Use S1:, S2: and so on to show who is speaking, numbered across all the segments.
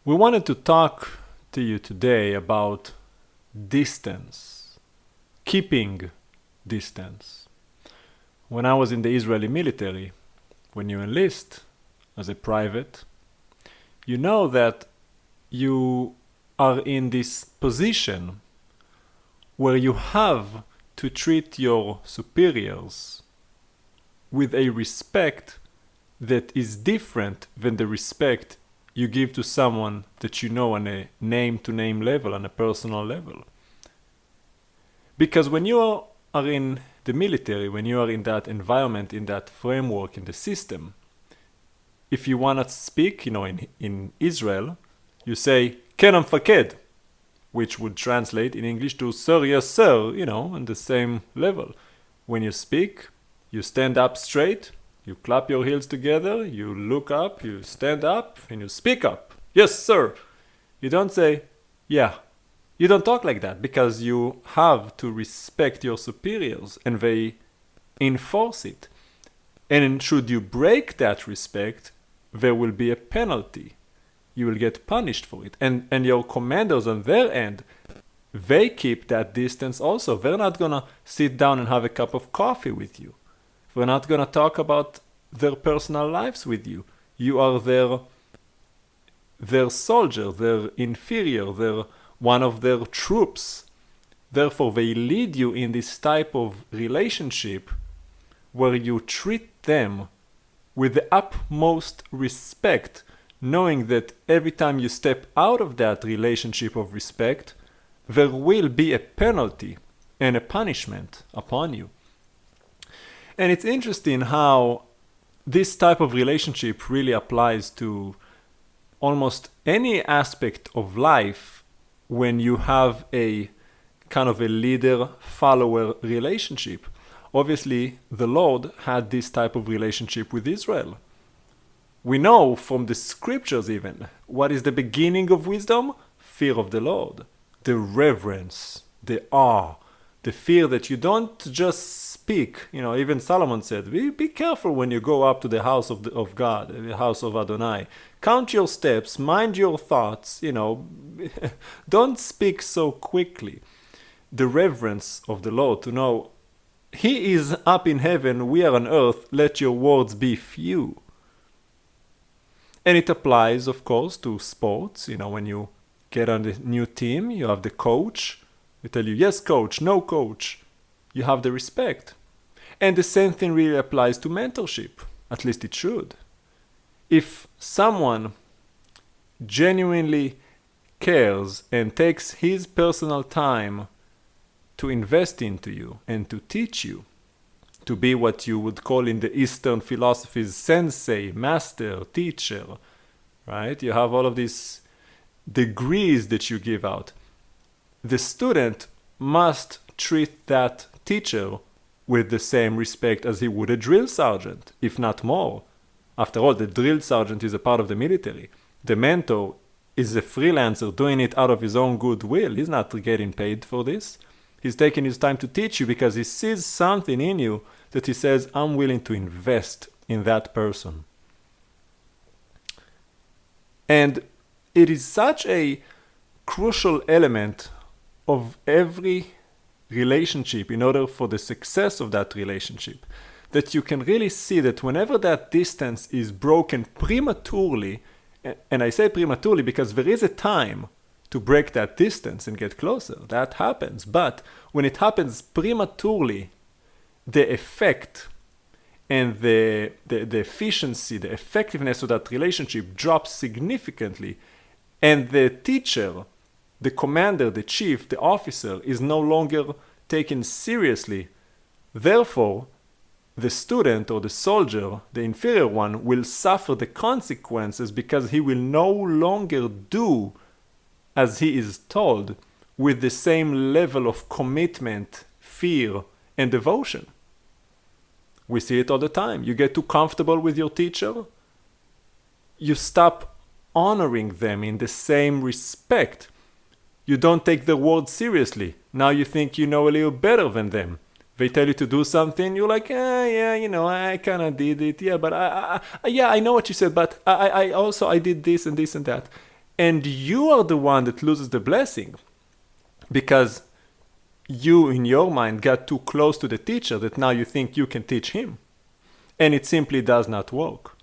S1: We wanted to talk to you today about distance, keeping distance. When I was in the Israeli military, when you enlist as a private, you know that you are in this position where you have to treat your superiors with a respect that is different than the respect you give to someone that you know on a name-to-name level, on a personal level. Because when you are in the military, when you are in that environment, in that framework, in the system, if you want to speak, in Israel, you say, "Ken המפקד," which would translate in English to "Sir, yes, sir," on the same level. When you speak, you stand up straight, you clap your heels together, you look up, you stand up, and you speak up. "Yes, sir." You don't say, "Yeah." You don't talk like that because you have to respect your superiors and they enforce it. And should you break that respect, there will be a penalty. You will get punished for it. And your commanders on their end, they keep that distance also. They're not going to sit down and have a cup of coffee with you. They're not going to talk about their personal lives with you. You are their soldier, their inferior, their one of their troops. Therefore, they lead you in this type of relationship where you treat them with the utmost respect, knowing that every time you step out of that relationship of respect, there will be a penalty and a punishment upon you. And it's interesting how this type of relationship really applies to almost any aspect of life when you have a kind of a leader-follower relationship. Obviously, the Lord had this type of relationship with Israel. We know from the scriptures even, what is the beginning of wisdom? Fear of the Lord. The reverence, the awe, the fear that you don't just speak. Even Solomon said, be careful when you go up to the house of God, the house of Adonai. Count your steps, mind your thoughts, don't speak so quickly. The reverence of the Lord, to know He is up in heaven, we are on earth, let your words be few. And it applies, of course, to sports. When you get on the new team, you have the coach. They tell you, "Yes, coach," "No, coach." You have the respect. And the same thing really applies to mentorship. At least it should. If someone genuinely cares and takes his personal time to invest into you and to teach you, to be what you would call in the Eastern philosophies sensei, master, teacher, right? You have all of these degrees that you give out. The student must treat that teacher with the same respect as he would a drill sergeant, if not more. After all, the drill sergeant is a part of the military. The mentor is a freelancer doing it out of his own goodwill. He's not getting paid for this. He's taking his time to teach you because he sees something in you that he says, "I'm willing to invest in that person." And it is such a crucial element of every relationship in order for the success of that relationship that you can really see that whenever that distance is broken prematurely, and I say prematurely because there is a time to break that distance and get closer. That happens. But when it happens prematurely, the effect and the efficiency, the effectiveness of that relationship drops significantly. And the teacher, the commander, the chief, the officer is no longer taken seriously. Therefore, the student or the soldier, the inferior one, will suffer the consequences because he will no longer do as he is told with the same level of commitment, fear, and devotion. We see it all the time. You get too comfortable with your teacher, you stop honoring them in the same respect. You don't take their words seriously. Now you think you know a little better than them. They tell you to do something, you're like, yeah, I kind of did it. Yeah, but I know what you said, but I also did this and this and that. And you are the one that loses the blessing because you, in your mind, got too close to the teacher that now you think you can teach him. And it simply does not work.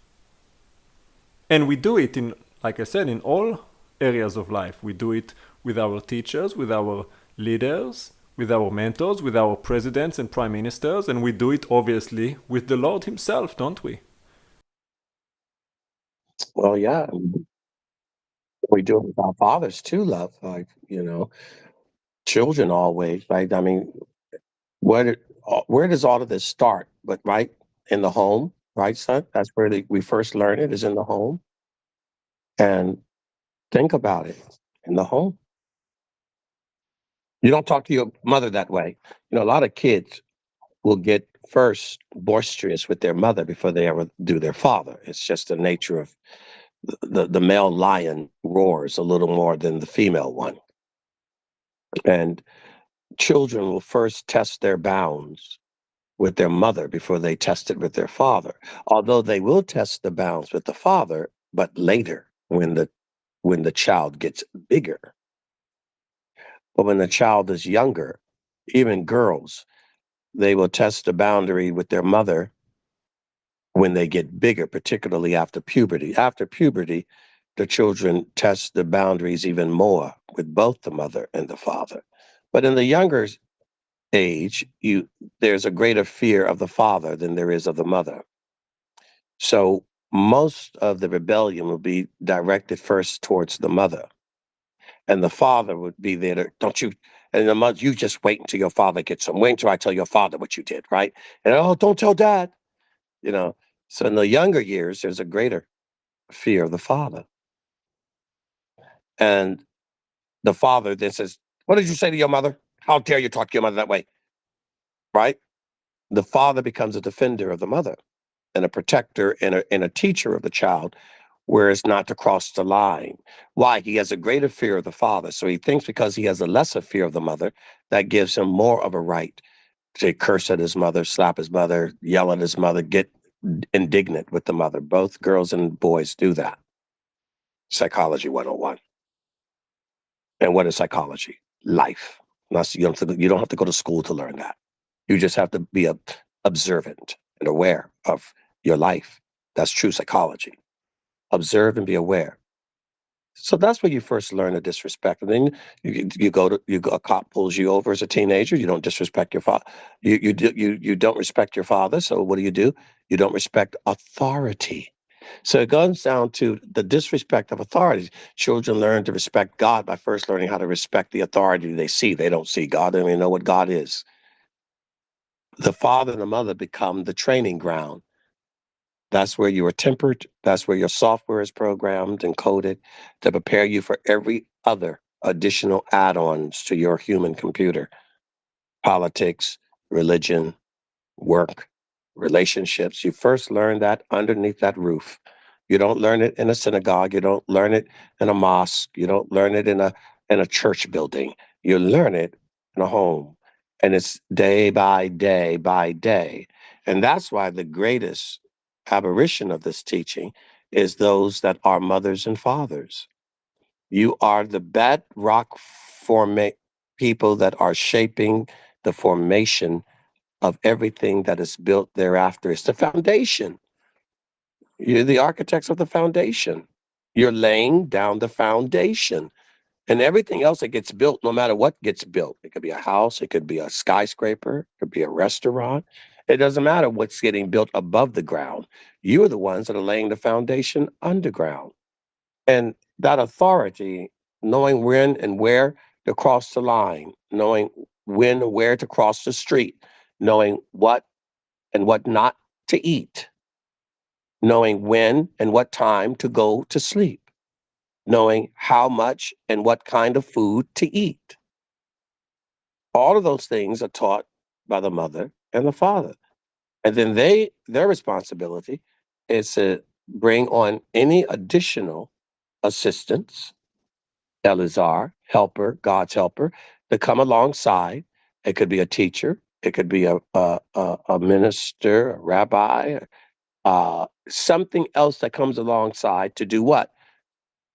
S1: And we do it in, like I said, in all areas of life. We do it with our teachers, with our leaders, with our mentors, with our presidents and prime ministers, and we do it obviously with the Lord Himself, don't we?
S2: Well, yeah, we do it with our fathers too, love. Like, children always, right? I mean, where does all of this start? But right in the home, right, son? That's where we first learn it is in the home. And think about it in the home. You don't talk to your mother that way. A lot of kids will get first boisterous with their mother before they ever do their father. It's just the nature of the male lion roars a little more than the female one. And children will first test their bounds with their mother before they test it with their father. Although they will test the bounds with the father, but later when the child gets bigger. But when the child is younger, even girls, they will test the boundary with their mother when they get bigger, particularly after puberty. After puberty, the children test the boundaries even more with both the mother and the father. But in the younger age, there's a greater fear of the father than there is of the mother. So most of the rebellion will be directed first towards the mother, and the father would be there to, don't you? And the mother, you just wait until your father gets home. Wait until I tell your father what you did, right? And oh, don't tell dad, you know. So in the younger years, there's a greater fear of the father, and the father then says, "What did you say to your mother? How dare you talk to your mother that way?" Right? The father becomes a defender of the mother and a protector and a teacher of the child, whereas not to cross the line. Why? He has a greater fear of the father. So he thinks because he has a lesser fear of the mother, that gives him more of a right to curse at his mother, slap his mother, yell at his mother, get indignant with the mother. Both girls and boys do that. Psychology 101. And what is psychology? Life. You don't have to go to school to learn that. You just have to be observant and aware of your life. That's true psychology. Observe and be aware. So that's where you first learn to disrespect. And then a cop pulls you over as a teenager. You don't disrespect your father. You don't respect your father. So what do? You don't respect authority. So it comes down to the disrespect of authority. Children learn to respect God by first learning how to respect the authority they see. They don't see God. They don't even know what God is. The father and the mother become the training ground. That's where you are tempered. That's where your software is programmed and coded to prepare you for every other additional add ons to your human computer: politics, religion, work, relationships. You first learn that underneath that roof. You don't learn it in a synagogue. You don't learn it in a mosque. You don't learn it in a church building. You learn it in a home. And it's day by day by day. And that's why the greatest aberration of this teaching is those that are mothers and fathers. You are the bedrock people that are shaping the formation of everything that is built thereafter. It's the foundation. You're the architects of the foundation. You're laying down the foundation. And everything else that gets built, no matter what gets built, it could be a house, it could be a skyscraper, it could be a restaurant. It doesn't matter what's getting built above the ground. You are the ones that are laying the foundation underground. And that authority, knowing when and where to cross the line, knowing when and where to cross the street, knowing what and what not to eat, knowing when and what time to go to sleep, knowing how much and what kind of food to eat. All of those things are taught by the mother and the father. And then their responsibility is to bring on any additional assistance, Elazar, helper, God's helper, to come alongside. It could be a teacher, it could be a minister, a rabbi, something else that comes alongside to do what?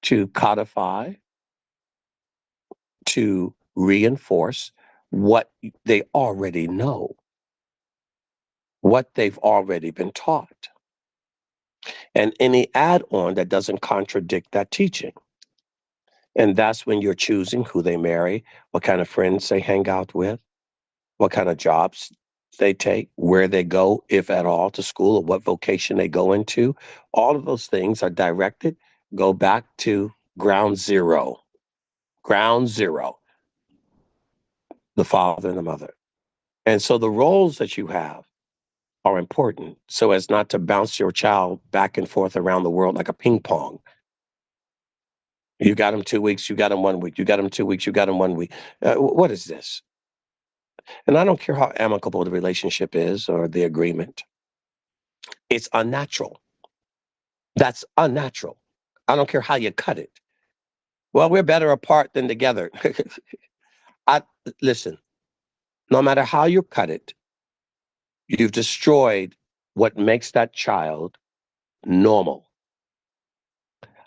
S2: to codify, to reinforce what they already know, what they've already been taught, and any add-on that doesn't contradict that teaching. And that's when you're choosing who they marry, what kind of friends they hang out with, what kind of jobs they take, where they go, if at all, to school, or what vocation they go into. All of those things are directed, go back to ground zero. Ground zero, the father and the mother. And so the roles that you have are important so as not to bounce your child back and forth around the world like a ping pong. You got them 2 weeks, you got them 1 week, you got them 2 weeks, you got them 1 week. What is this? And I don't care how amicable the relationship is or the agreement. It's unnatural. That's unnatural. I don't care how you cut it. Well, we're better apart than together. Listen, no matter how you cut it, you've destroyed what makes that child normal.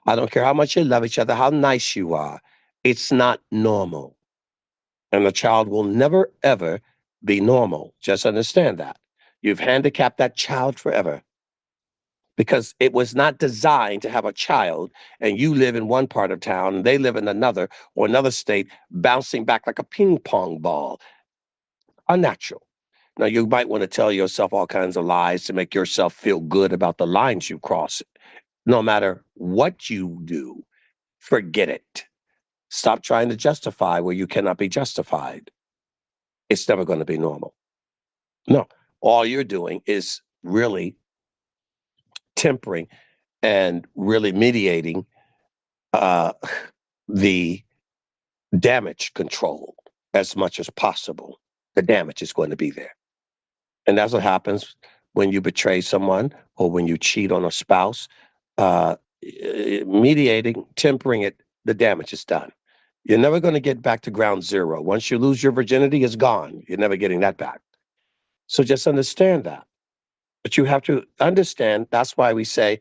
S2: I don't care how much you love each other, how nice you are. It's not normal. And the child will never, ever be normal. Just understand that. You've handicapped that child forever because it was not designed to have a child and you live in one part of town and they live in another or another state, bouncing back like a ping pong ball. Unnatural. Now, you might want to tell yourself all kinds of lies to make yourself feel good about the lines you cross. No matter what you do, forget it. Stop trying to justify where you cannot be justified. It's never going to be normal. No, all you're doing is really tempering and really mediating the damage control as much as possible. The damage is going to be there. And that's what happens when you betray someone or when you cheat on a spouse. Mediating, tempering it, the damage is done. You're never going to get back to ground zero. Once you lose your virginity, it's gone. You're never getting that back. So just understand that. But you have to understand, that's why we say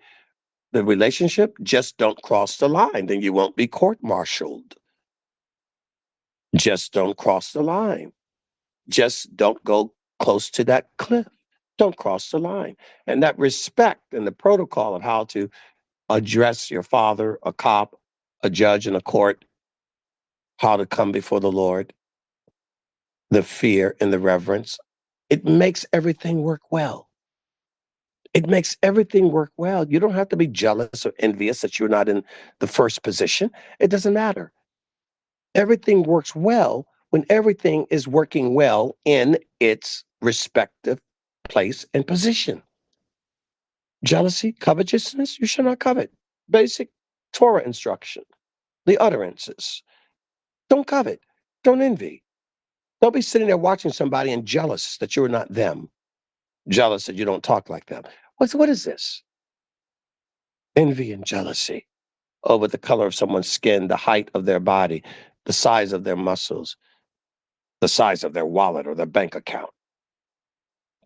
S2: the relationship, just don't cross the line, then you won't be court-martialed. Just don't cross the line. Just don't go close to that cliff. Don't cross the line. And that respect and the protocol of how to address your father, a cop, a judge in a court, how to come before the Lord, the fear and the reverence, it makes everything work well. It makes everything work well. You don't have to be jealous or envious that you're not in the first position. It doesn't matter. Everything works well when everything is working well in its respective place and position. Jealousy, covetousness, you should not covet. Basic Torah instruction, the utterances. Don't covet. Don't envy. Don't be sitting there watching somebody and jealous that you're not them. Jealous that you don't talk like them. What is this? Envy and jealousy over the color of someone's skin, the height of their body, the size of their muscles, the size of their wallet or their bank account.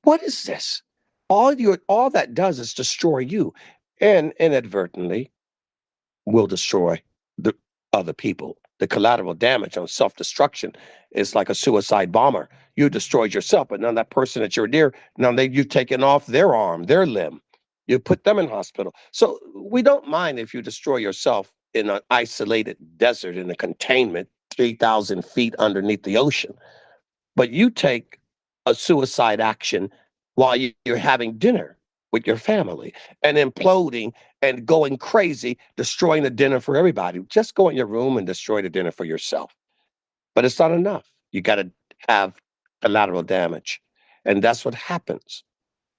S2: What is this? All that does is destroy you, and inadvertently will destroy the other people. The collateral damage on self-destruction is like a suicide bomber. You destroyed yourself, but now that person that you're near, you've taken off their arm, their limb. You put them in hospital. So we don't mind if you destroy yourself in an isolated desert in a containment 3,000 feet underneath the ocean. But you take a suicide action while you're having dinner with your family and imploding and going crazy, destroying the dinner for everybody. Just go in your room and destroy the dinner for yourself. But it's not enough. You got to have collateral damage. And that's what happens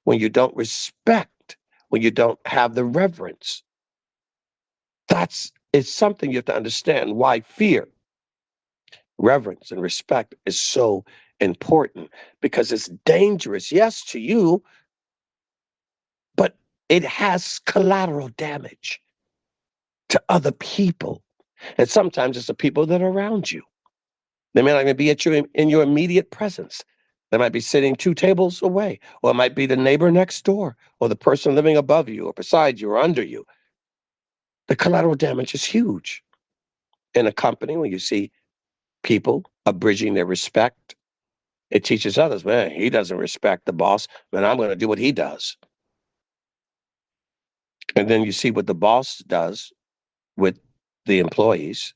S2: when you don't respect, when you don't have the reverence. It's something you have to understand why fear, reverence, and respect is so important, because it's dangerous, yes, to you, but it has collateral damage to other people. And sometimes it's the people that are around you. They may not even be in your immediate presence. They might be sitting 2 tables away, or it might be the neighbor next door, or the person living above you, or beside you, or under you. The collateral damage is huge. In a company, when you see people abridging their respect, it teaches others, man, he doesn't respect the boss, man, I'm going to do what he does. And then you see what the boss does with the employees,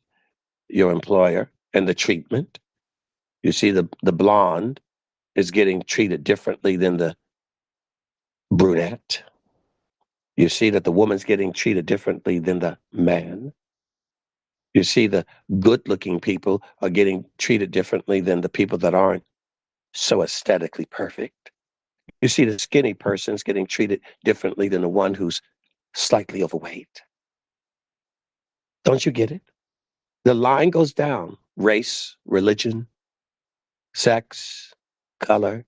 S2: your employer, and the treatment. You see the blonde is getting treated differently than the brunette. You see that the woman's getting treated differently than the man. You see the good-looking people are getting treated differently than the people that aren't so aesthetically perfect. You see the skinny person's getting treated differently than the one who's slightly overweight. Don't you get it? The line goes down. Race, religion, sex, color,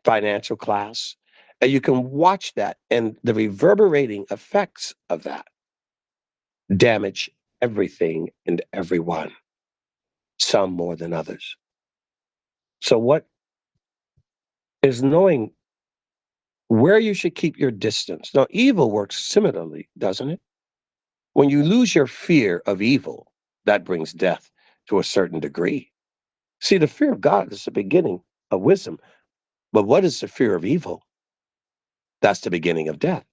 S2: financial class. And you can watch that, and the reverberating effects of that damage everything and everyone, some more than others. So what is knowing where you should keep your distance? Now, evil works similarly, doesn't it? When you lose your fear of evil, that brings death to a certain degree. See, the fear of God is the beginning of wisdom. But what is the fear of evil? That's the beginning of death.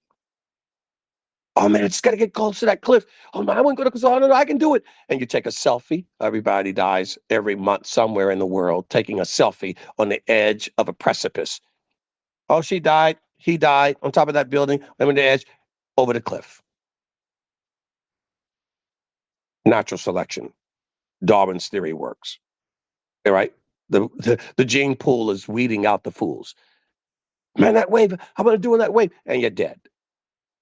S2: Oh man, I just got to get close to that cliff. Oh man, I wouldn't go to, because no, I can do it. And you take a selfie. Everybody dies every month somewhere in the world taking a selfie on the edge of a precipice. Oh, she died. He died on top of that building. I'm on the edge, over the cliff. Natural selection. Darwin's theory works. All right? The gene pool is weeding out the fools. Man, that wave, I'm going to do that wave. And you're dead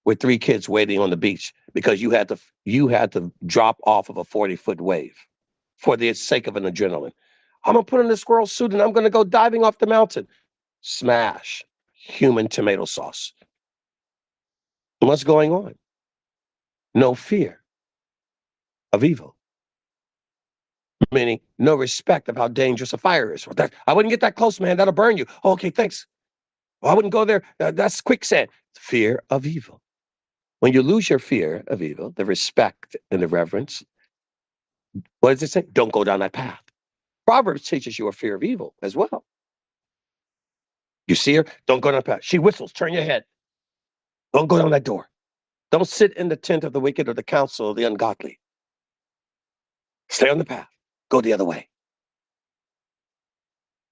S2: with 3 kids waiting on the beach because you had to drop off of a 40-foot wave for the sake of an adrenaline. I'm going to put on a squirrel suit and I'm going to go diving off the mountain. Smash. Human tomato sauce. And what's going on? No fear of evil. Meaning no respect of how dangerous a fire is. I wouldn't get that close, man. That'll burn you. Oh, okay, thanks. Well, I wouldn't go there. That's quicksand. Fear of evil. When you lose your fear of evil, the respect and the reverence, what does it say? Don't go down that path. Proverbs teaches you a fear of evil as well. You see her? Don't go down that path. She whistles. Turn your head. Don't go down that door. Don't sit in the tent of the wicked or the counsel of the ungodly. Stay on the path. Go the other way.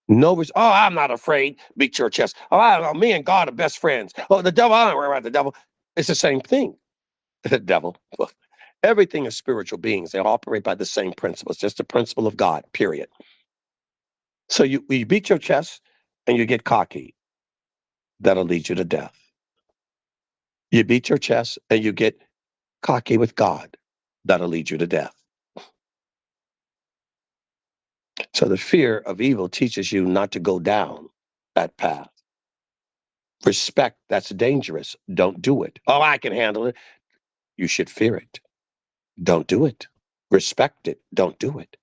S2: No, oh, I'm not afraid. Beat your chest. Oh, I don't know. Me and God are best friends. Oh, the devil, I don't worry about the devil. It's the same thing. The devil. Well, everything is spiritual beings. They operate by the same principles. Just the principle of God, period. So you beat your chest and you get cocky. That'll lead you to death. You beat your chest and you get cocky with God. That'll lead you to death. So the fear of evil teaches you not to go down that path. Respect, that's dangerous. Don't do it. Oh, I can handle it. You should fear it. Don't do it. Respect it. Don't do it.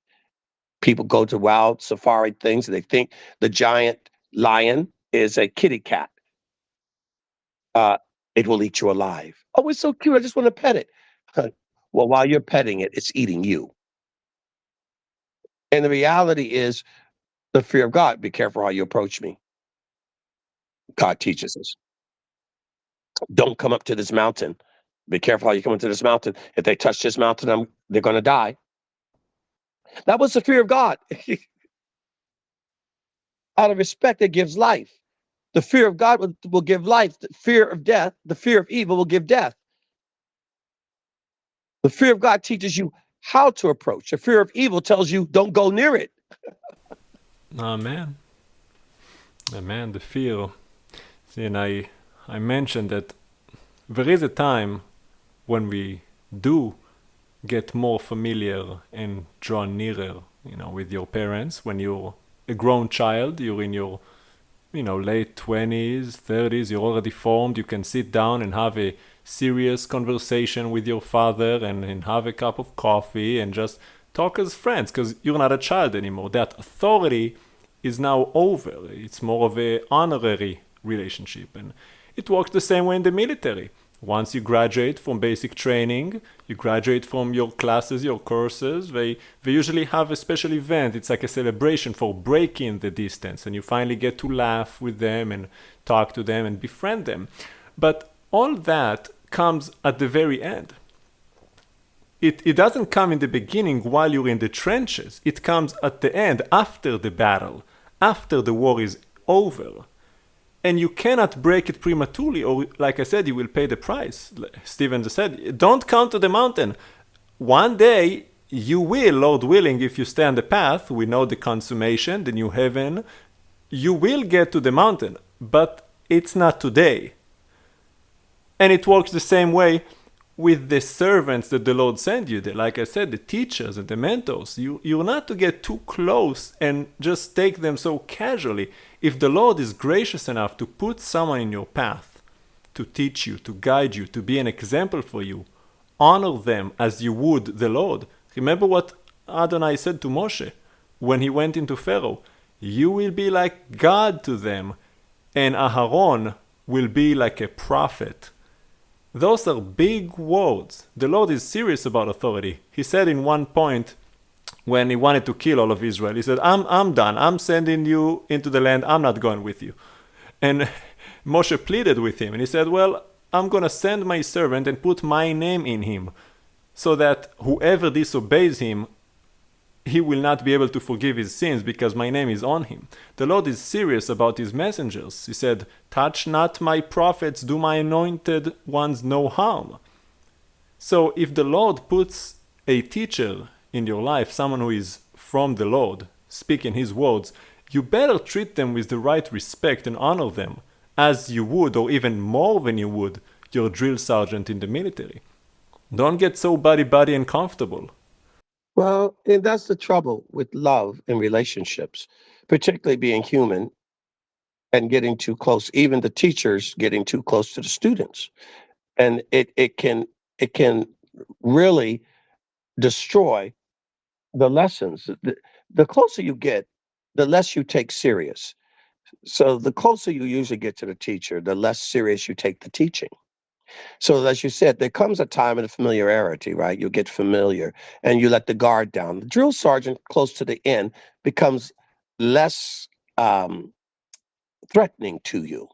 S2: People go to wild safari things and they think the giant lion is a kitty cat. It will eat you alive. Oh, it's so cute. I just want to pet it. Well, while you're petting it, it's eating you. And the reality is the fear of God. Be careful how you approach me. God teaches us. Don't come up to this mountain. Be careful how you come into this mountain. If they touch this mountain, they're going to die. That was the fear of God. Out of respect, it gives life. The fear of God will give life. The fear of death, the fear of evil will give death. The fear of God teaches you how to approach. The fear of evil tells you don't go near it.
S1: Amen. Amen. The fear. See, and I mentioned that there is a time when we do get more familiar and drawn nearer, with your parents. When you're a grown child, you're in your, late 20s, 30s, you're already formed. You can sit down and have a serious conversation with your father and have a cup of coffee and just talk as friends because you're not a child anymore. That authority is now over. It's more of a honorary relationship. And it works the same way in the military. Once you graduate from basic training, you graduate from your classes, your courses, they usually have a special event. It's like a celebration for breaking the distance, and you finally get to laugh with them and talk to them and befriend them. But all that comes at the very end. It doesn't come in the beginning while you're in the trenches. It comes at the end, after the battle, after the war is over. And you cannot break it prematurely, or like I said, you will pay the price. Stephen said, don't come to the mountain. One day, you will, Lord willing, if you stay on the path, we know the consummation, the new heaven, you will get to the mountain, but it's not today. And it works the same way with the servants that the Lord sent you. Like I said, the teachers and the mentors. You're not to get too close and just take them so casually. If the Lord is gracious enough to put someone in your path, to teach you, to guide you, to be an example for you, honor them as you would the Lord. Remember what Adonai said to Moshe when he went into Pharaoh. You will be like God to them, and Aharon will be like a prophet. Those are big words. The Lord is serious about authority. He said in one point, when he wanted to kill all of Israel, he said, I'm done. I'm sending you into the land. I'm not going with you. And Moshe pleaded with him, and he said, well, I'm going to send my servant and put my name in him, so that whoever disobeys him, he will not be able to forgive his sins because my name is on him. The Lord is serious about his messengers. He said, touch not my prophets, do my anointed ones no harm. So if the Lord puts a teacher in your life, someone who is from the Lord, speaking his words, you better treat them with the right respect and honor them, as you would, or even more than you would, your drill sergeant in the military. Don't get so buddy-buddy and comfortable.
S2: Well, and that's the trouble with love in relationships, particularly being human and getting too close, even the teachers getting too close to the students. And it can really destroy the lessons. The closer you get, the less you take serious. So the closer you usually get to the teacher, the less serious you take the teaching. So as you said, there comes a time of familiarity, right? You get familiar and you let the guard down. The drill sergeant close to the end becomes less threatening to you.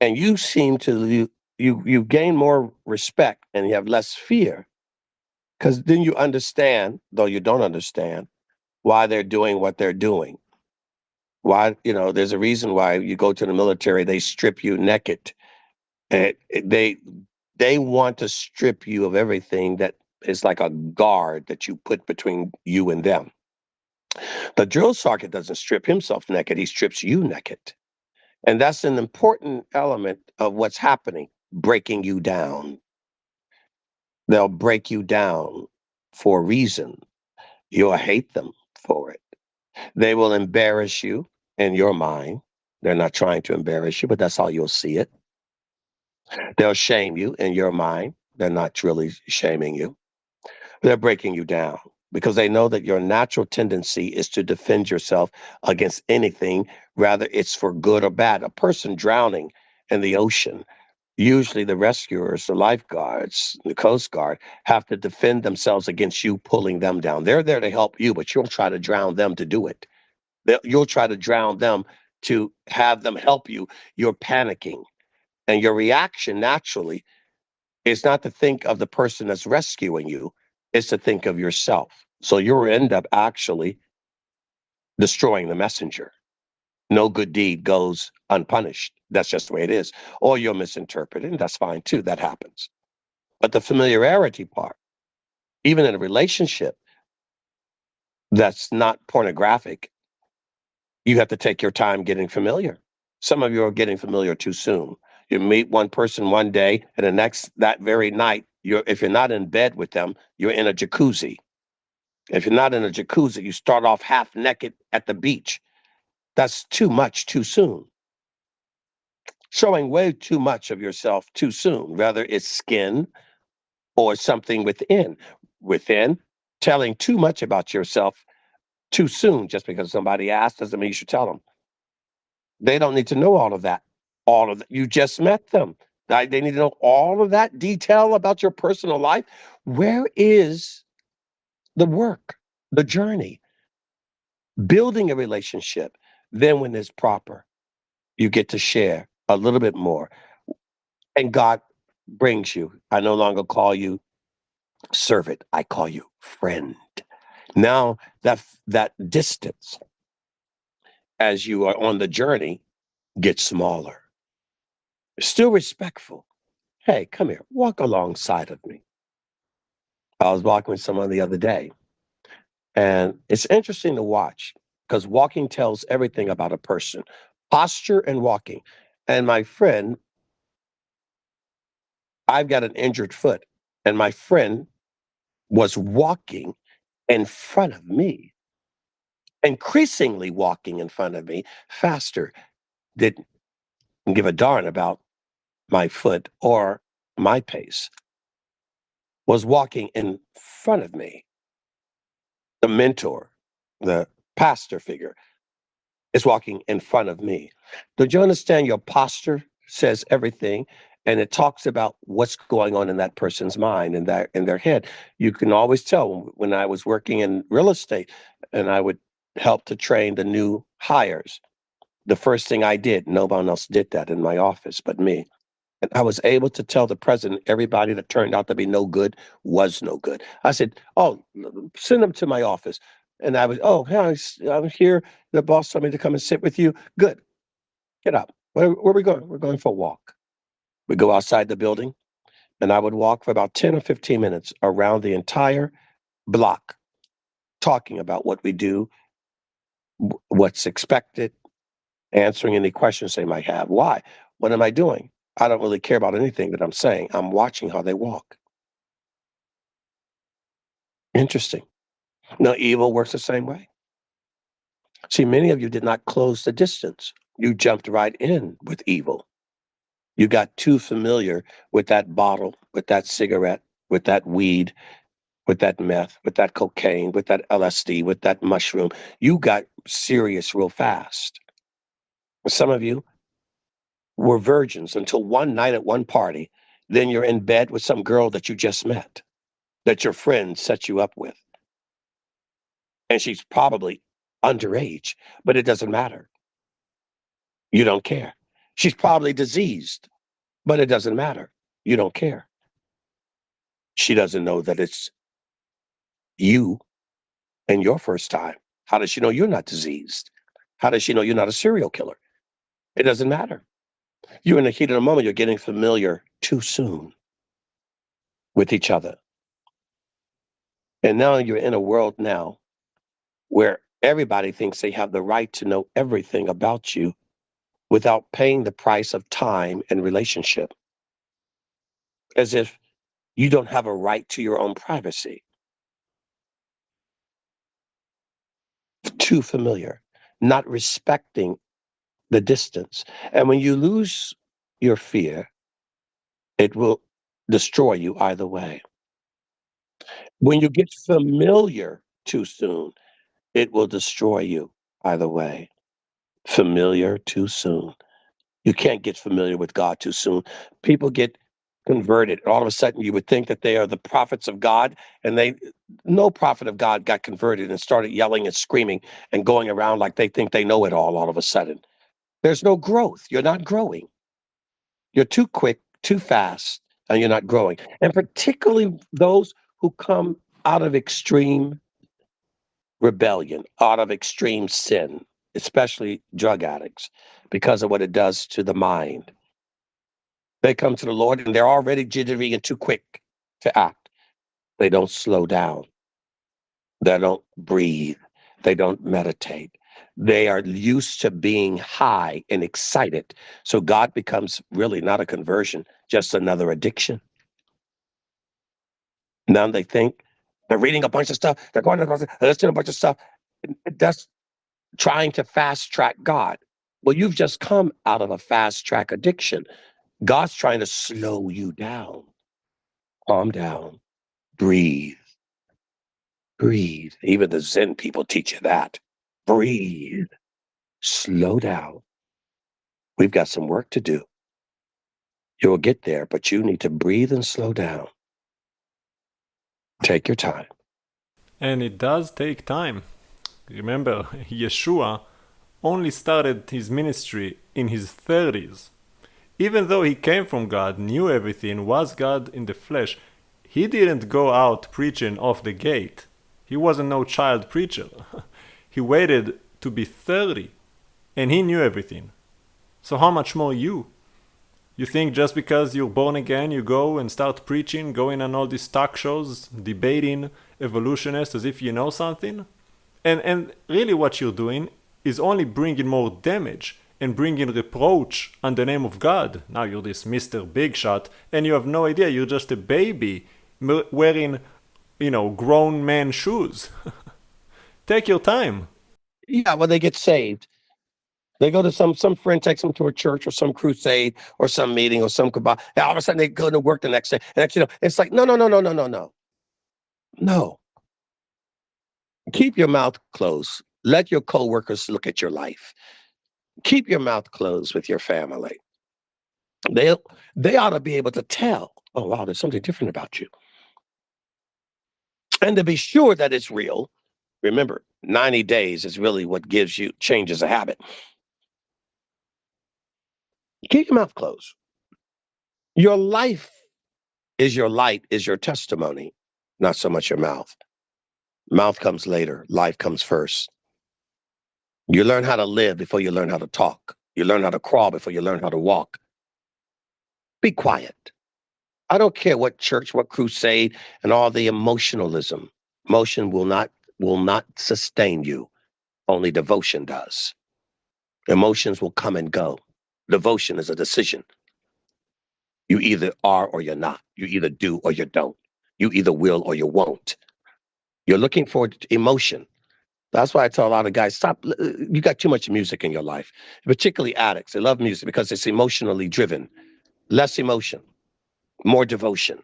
S2: And you seem to you gain more respect and you have less fear. Because then you understand, though you don't understand, why they're doing what they're doing. Why, there's a reason why you go to the military, they strip you naked. And they want to strip you of everything that is like a guard that you put between you and them. The drill sergeant doesn't strip himself naked, he strips you naked. And that's an important element of what's happening, breaking you down. They'll break you down for a reason. You'll hate them for it. They will embarrass you in your mind. They're not trying to embarrass you, but that's how you'll see it. They'll shame you in your mind. They're not really shaming you. They're breaking you down because they know that your natural tendency is to defend yourself against anything, whether it's for good or bad. A person drowning in the ocean, usually the rescuers, the lifeguards, the Coast Guard, have to defend themselves against you pulling them down. They're there to help you, but you'll try to drown them to do it. You'll try to drown them to have them help you. You're panicking. And your reaction naturally is not to think of the person that's rescuing you, it's to think of yourself. So you'll end up actually destroying the messenger. No good deed goes unpunished. That's just the way it is. Or you'll misinterpret it, and that's fine too. That happens. But the familiarity part, even in a relationship that's not pornographic, you have to take your time getting familiar. Some of you are getting familiar too soon. You meet one person one day, and that very night, if you're not in bed with them, you're in a jacuzzi. If you're not in a jacuzzi, you start off half naked at the beach. That's too much too soon. Showing way too much of yourself too soon, whether it's skin or something within. Telling too much about yourself too soon, just because somebody asked doesn't mean you should tell them. They don't need to know all of that. You just met them. They need to know all of that detail about your personal life. Where is the work, the journey, building a relationship? Then, when it's proper, you get to share a little bit more. And God brings you. I no longer call you servant, I call you friend. Now that distance as you are on the journey gets smaller. Still respectful. Hey, come here, walk alongside of me. I was walking with someone the other day, and it's interesting to watch because walking tells everything about a person, posture and walking. And my friend, I've got an injured foot, and my friend was walking in front of me, increasingly walking in front of me faster, didn't give a darn about my foot or my pace, was walking in front of me. The mentor, the pastor figure, is walking in front of me. Don't you understand? Your posture says everything, and it talks about what's going on in that person's mind and that in their head. You can always tell when I was working in real estate and I would help to train the new hires. The first thing I did, no one else did that in my office but me. And I was able to tell the president everybody that turned out to be no good was no good. I said, "Oh, send them to my office." And I was, "Oh, hey, I'm here. The boss told me to come and sit with you." Good. Get up. Where are we going? We're going for a walk. We go outside the building, and I would walk for about 10 or 15 minutes around the entire block, talking about what we do, what's expected, answering any questions they might have. Why? What am I doing? I don't really care about anything that I'm saying. I'm watching how they walk. Interesting. Now, evil works the same way. See, many of you did not close the distance. You jumped right in with evil. You got too familiar with that bottle, with that cigarette, with that weed, with that meth, with that cocaine, with that LSD, with that mushroom. You got serious real fast. Some of you were virgins until one night at one party. Then you're in bed with some girl that you just met, that your friend set you up with. And she's probably underage, but it doesn't matter. You don't care. She's probably diseased, but it doesn't matter. You don't care. She doesn't know that it's you and your first time. How does she know you're not diseased? How does she know you're not a serial killer? It doesn't matter. You're in the heat of the moment. You're getting familiar too soon with each other. And now you're in a world now where everybody thinks they have the right to know everything about you without paying the price of time and relationship, as if you don't have a right to your own privacy. Too familiar, not respecting the distance. And when you lose your fear, it will destroy you either way. When you get familiar too soon, it will destroy you either way. Familiar too soon. You can't get familiar with God too soon. People get converted. All of a sudden, you would think that they are the prophets of God, and no prophet of God got converted and started yelling and screaming and going around like they think they know it all of a sudden. There's no growth. You're not growing. You're too quick, too fast, and you're not growing. And particularly those who come out of extreme rebellion, out of extreme sin, especially drug addicts, because of what it does to the mind. They come to the Lord and they're already jittery and too quick to act. They don't slow down. They don't breathe. They don't meditate. They are used to being high and excited. So God becomes really not a conversion, just another addiction. Now they think they're reading a bunch of stuff. They're going to listening to a bunch of stuff. That's trying to fast track God. Well, you've just come out of a fast track addiction. God's trying to slow you down. Calm down. Breathe. Breathe. Even the Zen people teach you that. Breathe. Slow down. We've got some work to do. You'll get there, but you need to breathe and slow down. Take your time.
S1: And it does take time. Remember, Yeshua only started his ministry in his 30s. Even though he came from God, knew everything, was God in the flesh, he didn't go out preaching off the gate. He wasn't no child preacher. He waited to be 30, and he knew everything. So how much more you? You think just because you're born again, you go and start preaching, going on all these talk shows, debating evolutionists as if you know something? And really what you're doing is only bringing more damage and bringing reproach on the name of God. Now you're this Mr. Big Shot, and you have no idea. You're just a baby wearing, grown man shoes. Take your time.
S2: Yeah, when they get saved, they go to some friend takes them to a church or some crusade or some meeting or some cabal. And all of a sudden they go to work the next day. And actually, it's like, no. No. Keep your mouth closed. Let your coworkers look at your life. Keep your mouth closed with your family. They ought to be able to tell, oh wow, there's something different about you. And to be sure that it's real, remember, 90 days is really what changes a habit. Keep your mouth closed. Your life is your light, is your testimony, not so much your mouth. Mouth comes later, life comes first. You learn how to live before you learn how to talk. You learn how to crawl before you learn how to walk. Be quiet. I don't care what church, what crusade, and all the emotionalism. Emotion will not sustain you. Only devotion does. Emotions will come and go. Devotion is a decision. You either are or you're not. You either do or you don't. You either will or you won't. You're looking for emotion. That's why I tell a lot of guys, stop. You got too much music in your life, particularly addicts. They love music because it's emotionally driven. Less emotion, more devotion.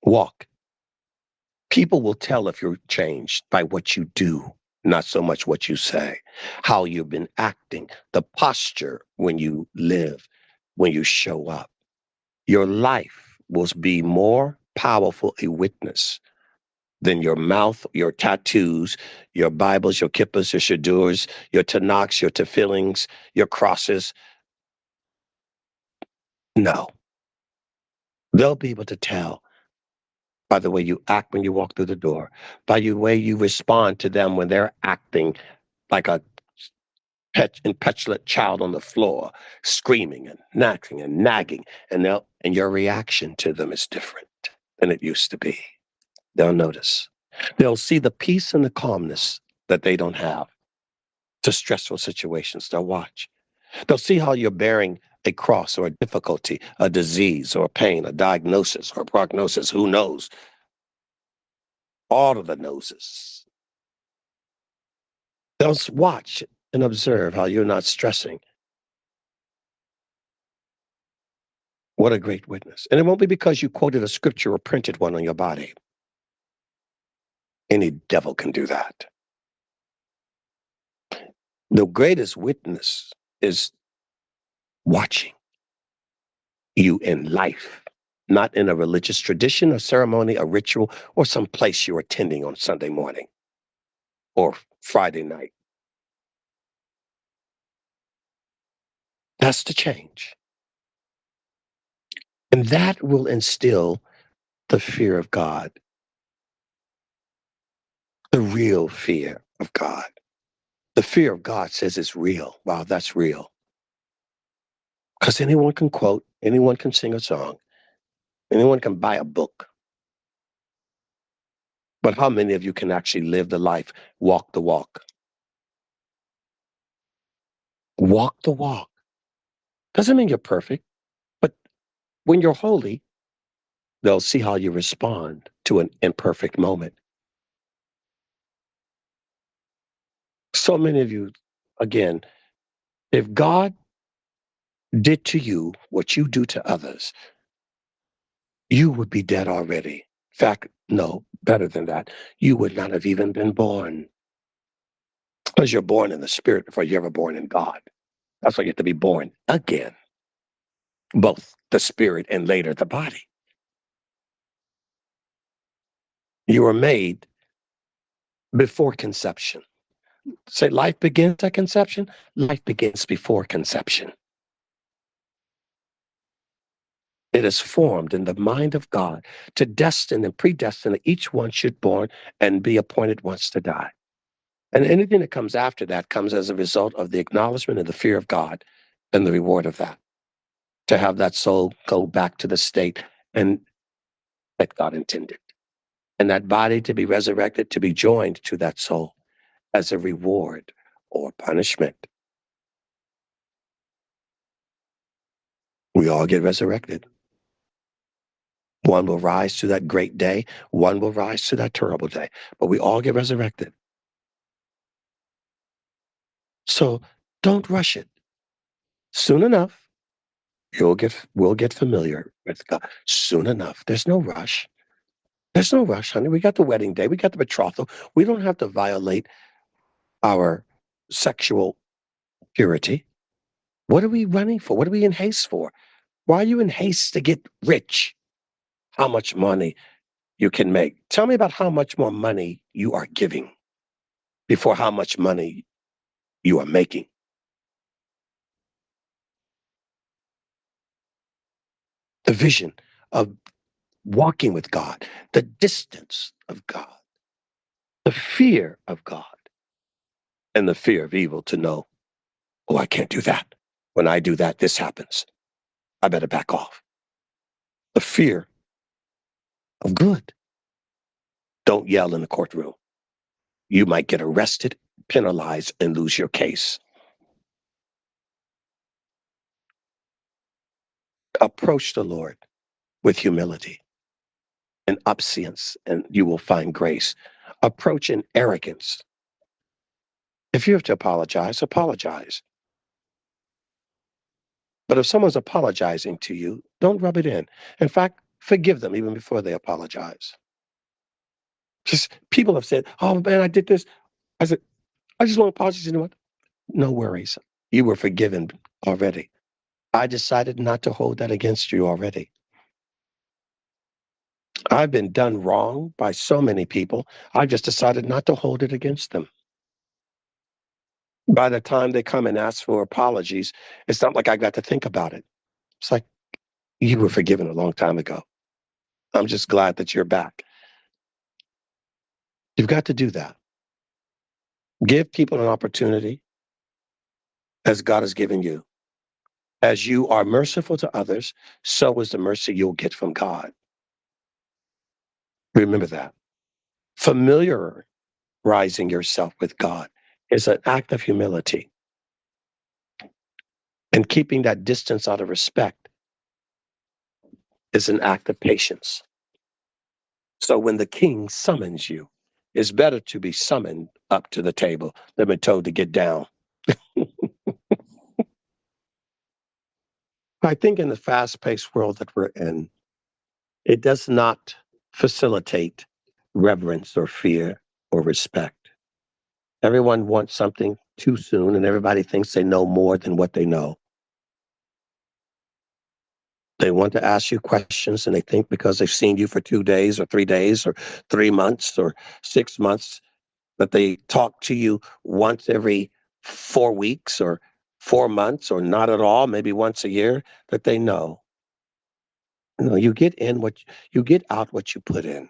S2: Walk. People will tell if you're changed by what you do, not so much what you say, how you've been acting, the posture when you live, when you show up. Your life will be more powerful a witness than your mouth, your tattoos, your Bibles, your kippas, your shadurs, your tanakhs, your tefillings, your crosses. No. They'll be able to tell by the way you act when you walk through the door, by the way you respond to them when they're acting like a petulant child on the floor, screaming and knocking and nagging, and your reaction to them is different than it used to be. They'll notice. They'll see the peace and the calmness that they don't have to stressful situations. They'll watch. They'll see how you're bearing a cross or a difficulty, a disease or a pain, a diagnosis or a prognosis. Who knows? All of the noses. They'll watch and observe how you're not stressing. What a great witness. And it won't be because you quoted a scripture or printed one on your body. Any devil can do that. The greatest witness is watching you in life, not in a religious tradition, a ceremony, a ritual, or some place you're attending on Sunday morning or Friday night. That's the change. And that will instill the fear of God, the real fear of God. The fear of God says it's real. Wow, that's real. Because anyone can quote, anyone can sing a song, anyone can buy a book. But how many of you can actually live the life, walk the walk? Walk the walk. Doesn't mean you're perfect, but when you're holy, they'll see how you respond to an imperfect moment. So many of you, again, if God did to you what you do to others, you would be dead already. In fact, no, better than that. You would not have even been born. Because you're born in the spirit before you're ever born in God. That's why you have to be born again, both the spirit and later the body. You were made before conception. Say life begins at conception. Life begins before conception. It is formed in the mind of God to destine and predestine that each one should born and be appointed once to die. And anything that comes after that comes as a result of the acknowledgement and the fear of God and the reward of that. To have that soul go back to the state and that God intended. And that body to be resurrected, to be joined to that soul as a reward or punishment. We all get resurrected. One will rise to that great day. One will rise to that terrible day. But we all get resurrected. So don't rush it. Soon enough, we'll get familiar with God. Soon enough. There's no rush. There's no rush, honey. We got the wedding day. We got the betrothal. We don't have to violate our sexual purity. What are we running for? What are we in haste for? Why are you in haste to get rich? How much money you can make? Tell me about how much more money you are giving before how much money you are making. The vision of walking with God, the distance of God, the fear of God, and the fear of evil to know, oh, I can't do that. When I do that, this happens. I better back off. The fear of good. Don't yell in the courtroom. You might get arrested, penalized, and lose your case. Approach the Lord with humility and obedience, and you will find grace. Approach in arrogance. If you have to apologize, apologize. But if someone's apologizing to you, don't rub it in. In fact, forgive them even before they apologize. Just people have said, oh man, I did this. I said, I just want to apologize. You know what? No worries. You were forgiven already. I decided not to hold that against you already. I've been done wrong by so many people. I just decided not to hold it against them. By the time they come and ask for apologies, it's not like I got to think about it. It's like, you were forgiven a long time ago. I'm just glad that you're back. You've got to do that. Give people an opportunity as God has given you. As you are merciful to others, so is the mercy you'll get from God. Remember that. Familiarizing yourself with God is an act of humility. And keeping that distance out of respect is an act of patience. So when the king summons you, it's better to be summoned up to the table than be told to get down. I think in the fast-paced world that we're in, it does not facilitate reverence or fear or respect. Everyone wants something too soon, and everybody thinks they know more than what they know. They want to ask you questions, and they think because they've seen you for 2 days or 3 days or 3 months or 6 months that they talk to you once every 4 weeks or 4 months or not at all, maybe once a year, that they know. No, you get out what you put in.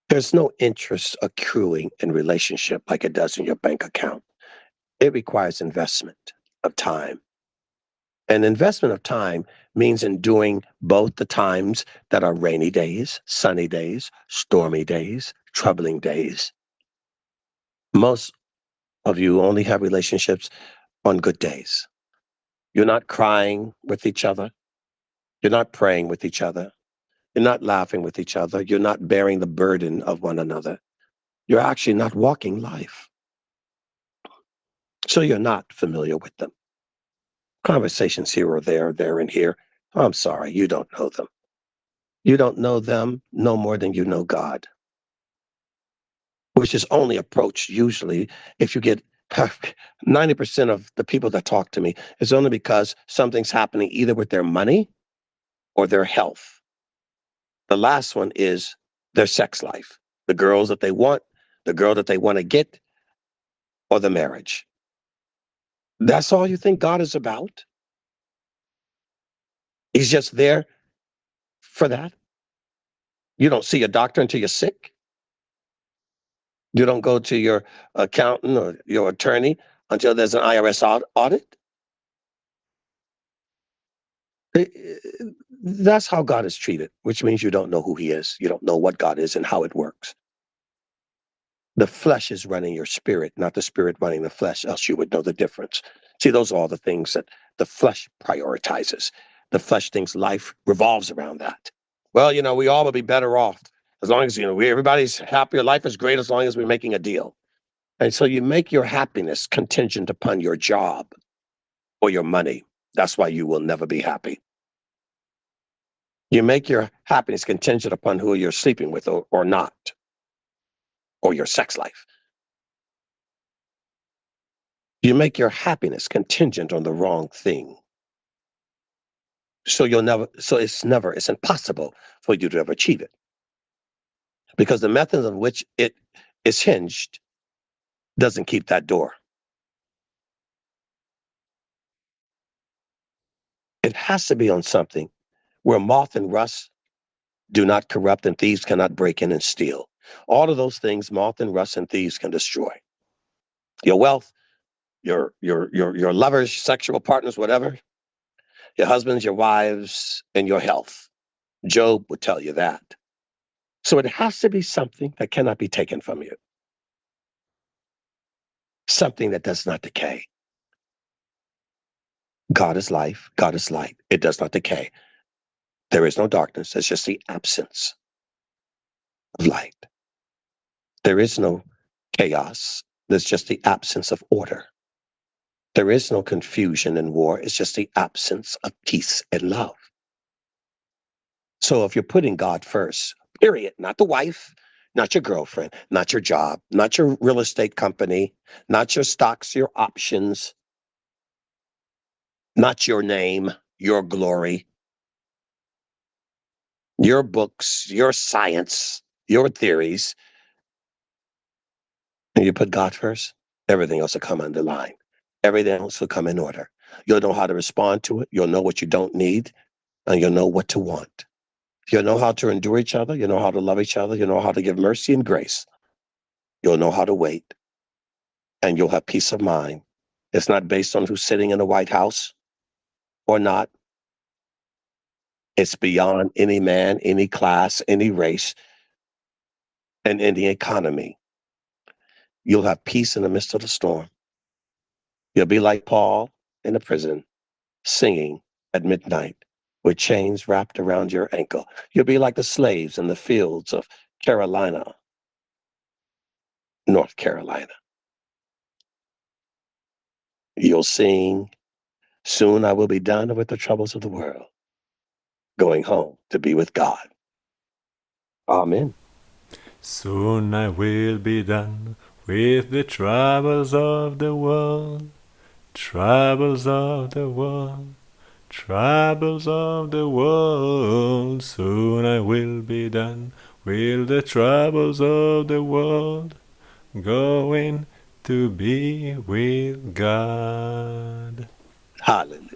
S2: There's no interest accruing in relationship like it does in your bank account. It requires investment of time. And investment of time means enduring both the times that are rainy days, sunny days, stormy days, troubling days. Most of you only have relationships on good days. You're not crying with each other. You're not praying with each other. You're not laughing with each other. You're not bearing the burden of one another. You're actually not walking life. So you're not familiar with them. Conversations here or there and here. I'm sorry, you don't know them. You don't know them no more than you know God, which is only approached usually if you get 90% of the people that talk to me is only because something's happening either with their money or their health. The last one is their sex life, the girls that they want, the girl that they want to get, or the marriage. That's all you think God is about? He's just there for that? You don't see a doctor until you're sick? You don't go to your accountant or your attorney until there's an IRS audit? That's how God is treated, which means you don't know who he is. You don't know what God is and how it works. The flesh is running your spirit, not the spirit running the flesh, else you would know the difference. See, those are all the things that the flesh prioritizes. The flesh thinks life revolves around that. Well, we all would be better off as long as, everybody's happier. Life is great as long as we're making a deal. And so you make your happiness contingent upon your job or your money. That's why you will never be happy. You make your happiness contingent upon who you're sleeping with or not, or your sex life. You make your happiness contingent on the wrong thing. So it's impossible for you to ever achieve it. Because the method on which it is hinged doesn't keep that door. It has to be on something where moth and rust do not corrupt and thieves cannot break in and steal. All of those things, moth and rust and thieves can destroy. Your wealth, your lovers, sexual partners, whatever, your husbands, your wives, and your health. Job would tell you that. So it has to be something that cannot be taken from you. Something that does not decay. God is life. God is light. It does not decay. There is no darkness. It's just the absence of light. There is no chaos. There's just the absence of order. There is no confusion in war. It's just the absence of peace and love. So if you're putting God first, period, not the wife, not your girlfriend, not your job, not your real estate company, not your stocks, your options, not your name, your glory, your books, your science, your theories, and you put God first, everything else will come under line. Everything else will come in order. You'll know how to respond to it. You'll know what you don't need, and you'll know what to want. You'll know how to endure each other. You know how to love each other. You know how to give mercy and grace. You'll know how to wait, and you'll have peace of mind. It's not based on who's sitting in the White House or not. It's beyond any man, any class, any race, and any economy. You'll have peace in the midst of the storm. You'll be like Paul in the prison, singing at midnight with chains wrapped around your ankle. You'll be like the slaves in the fields of Carolina, North Carolina. You'll sing, soon I will be done with the troubles of the world, going home to be with God. Amen.
S1: Soon I will be done with the troubles of the world, troubles of the world, troubles of the world. Soon I will be done with the troubles of the world, going to be with God.
S2: Hallelujah.